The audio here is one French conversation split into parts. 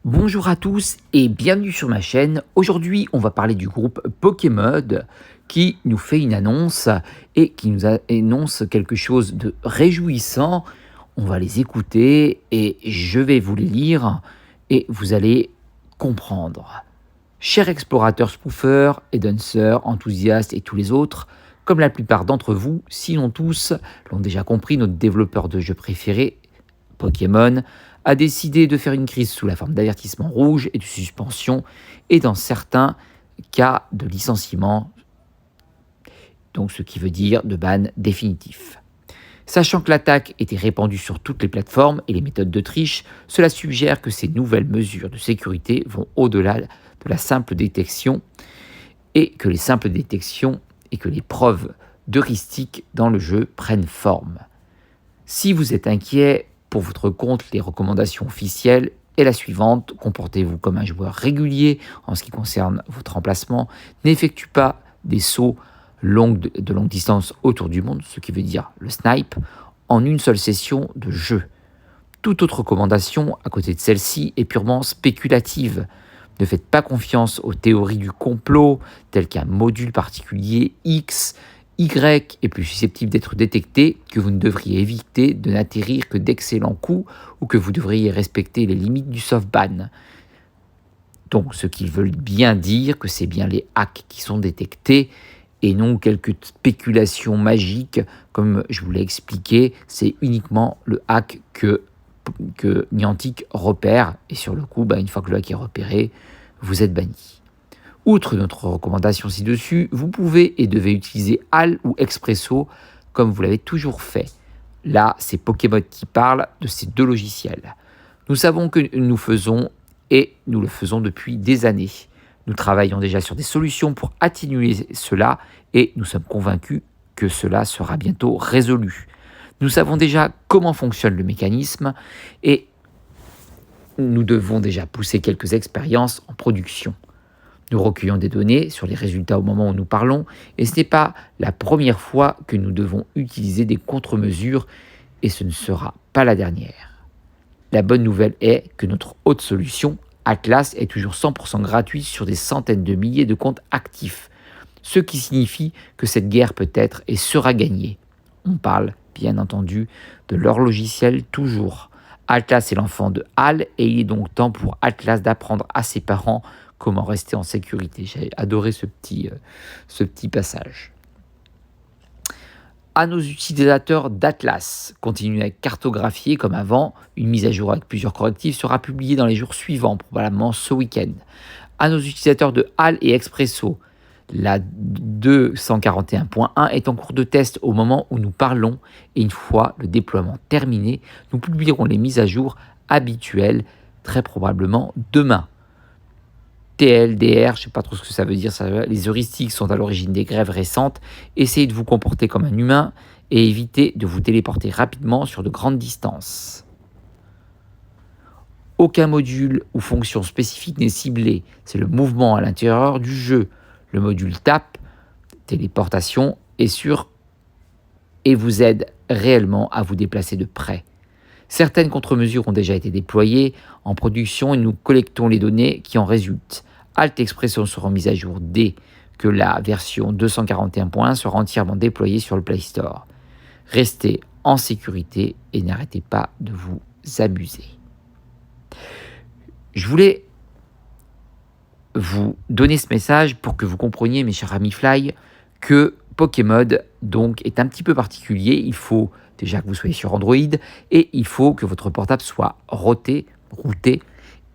Bonjour à tous et bienvenue sur ma chaîne. Aujourd'hui, on va parler du groupe Pokémod qui nous fait une annonce et qui nous annonce quelque chose de réjouissant. On va les écouter et je vais vous les lire et vous allez comprendre. Chers explorateurs spoofers et danseurs, enthousiastes et tous les autres, comme la plupart d'entre vous, sinon tous, l'ont déjà compris, notre développeur de jeux préféré, Pokémon, a décidé de faire une crise sous la forme d'avertissement rouge et de suspension, et dans certains cas de licenciement, donc ce qui veut dire de ban définitif. Sachant que l'attaque était répandue sur toutes les plateformes et les méthodes de triche, cela suggère que ces nouvelles mesures de sécurité vont au-delà de la simple détection et que les simples détections et que les preuves d'heuristiques dans le jeu prennent forme. Si vous êtes inquiet pour votre compte, les recommandations officielles est la suivante: comportez-vous comme un joueur régulier en ce qui concerne votre emplacement, n'effectue pas des sauts de longue distance autour du monde, ce qui veut dire le snipe, en une seule session de jeu. Toute autre recommandation à côté de celle-ci est purement spéculative. Ne faites pas confiance aux théories du complot, telles qu'un module particulier X, Y est plus susceptible d'être détecté, que vous ne devriez éviter de n'atterrir que d'excellents coups ou que vous devriez respecter les limites du soft ban. Donc, ce qui veut bien dire que c'est bien les hacks qui sont détectés et non quelques spéculations magiques, comme je vous l'ai expliqué. C'est uniquement le hack que Niantic repère, et sur le coup, une fois que le hack est repéré, vous êtes banni. Outre notre recommandation ci-dessus, vous pouvez et devez utiliser HAL ou Expresso comme vous l'avez toujours fait. Là, c'est Pokémon qui parle de ces deux logiciels. Nous savons que nous faisons et nous le faisons depuis des années. Nous travaillons déjà sur des solutions pour atténuer cela et nous sommes convaincus que cela sera bientôt résolu. Nous savons déjà comment fonctionne le mécanisme et nous devons déjà pousser quelques expériences en production. Nous recueillons des données sur les résultats au moment où nous parlons et ce n'est pas la première fois que nous devons utiliser des contre-mesures et ce ne sera pas la dernière. La bonne nouvelle est que notre haute solution, Atlas, est toujours 100% gratuite sur des centaines de milliers de comptes actifs, ce qui signifie que cette guerre peut être et sera gagnée. On parle, bien entendu, de leur logiciel toujours. Atlas est l'enfant de HAL et il est donc temps pour Atlas d'apprendre à ses parents comment rester en sécurité. J'ai adoré ce petit passage. À nos utilisateurs d'Atlas, continuez à cartographier comme avant. Une mise à jour avec plusieurs correctifs sera publiée dans les jours suivants, probablement ce week-end. À nos utilisateurs de HAL et Expresso, la 241.1 est en cours de test au moment où nous parlons et une fois le déploiement terminé, nous publierons les mises à jour habituelles, très probablement demain. TLDR, je ne sais pas trop ce que ça veut dire, les heuristiques sont à l'origine des grèves récentes. Essayez de vous comporter comme un humain et évitez de vous téléporter rapidement sur de grandes distances. Aucun module ou fonction spécifique n'est ciblé, c'est le mouvement à l'intérieur du jeu. Le module TAP, téléportation, est sûr et vous aide réellement à vous déplacer de près. Certaines contre-mesures ont déjà été déployées en production et nous collectons les données qui en résultent. Alt Expression sera mise à jour dès que la version 241.1 sera entièrement déployée sur le Play Store. Restez en sécurité et n'arrêtez pas de vous amuser. Je voulais vous donner ce message pour que vous compreniez, mes chers amis Fly, que Pokémod donc est un petit peu particulier. Il faut déjà que vous soyez sur Android et il faut que votre portable soit routé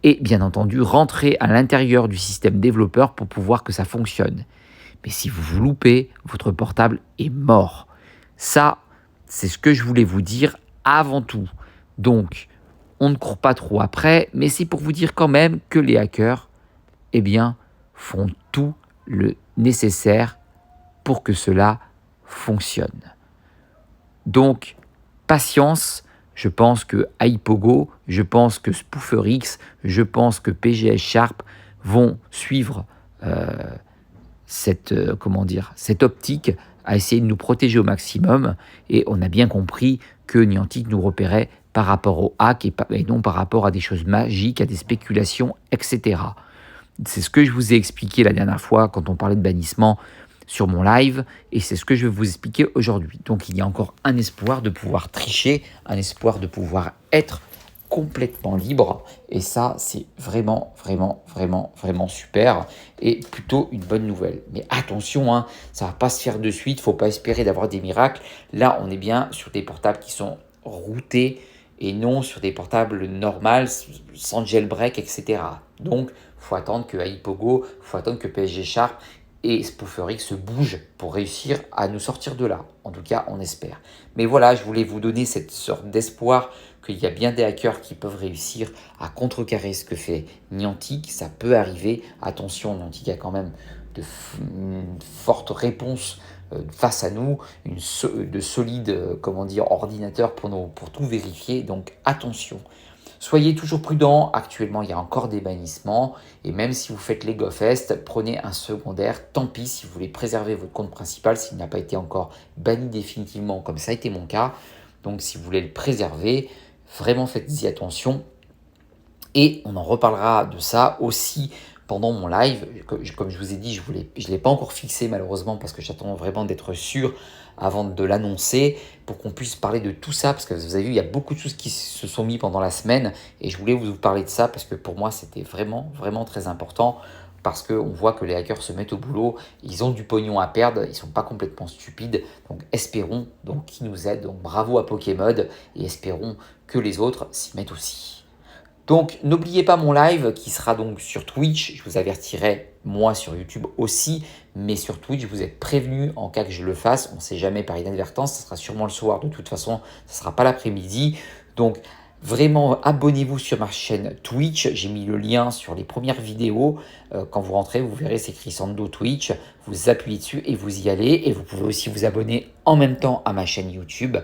et bien entendu rentrer à l'intérieur du système développeur pour pouvoir que ça fonctionne. Mais si vous vous loupez, votre portable est mort. Ça, c'est ce que je voulais vous dire avant tout. Donc, on ne court pas trop après, mais c'est pour vous dire quand même que les hackers, font tout le nécessaire pour que cela fonctionne. Donc, patience. Je pense que Hypogo, je pense que SpooferX, je pense que PGS Sharp vont suivre cette optique à essayer de nous protéger au maximum. Et on a bien compris que Niantic nous repérait par rapport au hack et non par rapport à des choses magiques, à des spéculations, etc. C'est ce que je vous ai expliqué la dernière fois quand on parlait de bannissement sur mon live et c'est ce que je vais vous expliquer aujourd'hui. Donc il y a encore un espoir de pouvoir tricher, un espoir de pouvoir être complètement libre et ça c'est vraiment vraiment super et plutôt une bonne nouvelle. Mais attention, hein, ça va pas se faire de suite, faut pas espérer d'avoir des miracles. Là on est bien sur des portables qui sont routés et non sur des portables normales sans jailbreak, etc. Donc faut attendre que Hypogo, faut attendre que PSG Sharp et Spooferix se bougent pour réussir à nous sortir de là. En tout cas, on espère. Mais voilà, je voulais vous donner cette sorte d'espoir qu'il y a bien des hackers qui peuvent réussir à contrecarrer ce que fait Niantic. Ça peut arriver. Attention, Niantic a quand même une forte réponse face à nous, de solides ordinateurs pour tout vérifier. Donc attention. Soyez toujours prudents, actuellement il y a encore des bannissements et même si vous faites les GoFest, prenez un secondaire, tant pis si vous voulez préserver votre compte principal s'il n'a pas été encore banni définitivement comme ça a été mon cas. Donc si vous voulez le préserver, vraiment faites-y attention et on en reparlera de ça aussi pendant mon live. Comme je vous ai dit, je ne l'ai pas encore fixé malheureusement parce que j'attends vraiment d'être sûr avant de l'annoncer pour qu'on puisse parler de tout ça parce que vous avez vu, il y a beaucoup de choses qui se sont mis pendant la semaine et je voulais vous parler de ça parce que pour moi, c'était vraiment très important parce qu'on voit que les hackers se mettent au boulot, ils ont du pognon à perdre, ils ne sont pas complètement stupides, donc espérons qu'ils nous aident, donc bravo à Pokémod et espérons que les autres s'y mettent aussi. Donc n'oubliez pas mon live qui sera donc sur Twitch, je vous avertirai moi sur YouTube aussi, mais sur Twitch vous êtes prévenus en cas que je le fasse, on ne sait jamais par inadvertance, ça sera sûrement le soir de toute façon, ça ne sera pas l'après-midi. Donc vraiment abonnez-vous sur ma chaîne Twitch, j'ai mis le lien sur les premières vidéos, quand vous rentrez vous verrez c'est écrit Sando Twitch, vous appuyez dessus et vous y allez et vous pouvez aussi vous abonner en même temps à ma chaîne YouTube.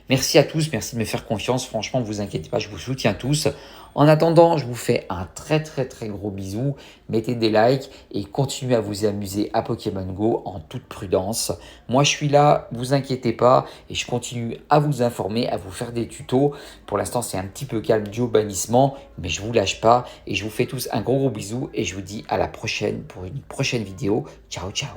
Merci à tous, merci de me faire confiance. Franchement, ne vous inquiétez pas, je vous soutiens tous. En attendant, je vous fais un très gros bisou. Mettez des likes et continuez à vous amuser à Pokémon Go en toute prudence. Moi, je suis là, vous inquiétez pas et je continue à vous informer, à vous faire des tutos. Pour l'instant, c'est un petit peu calme dû au bannissement, mais je vous lâche pas et je vous fais tous un gros bisou et je vous dis à la prochaine pour une prochaine vidéo. Ciao, ciao.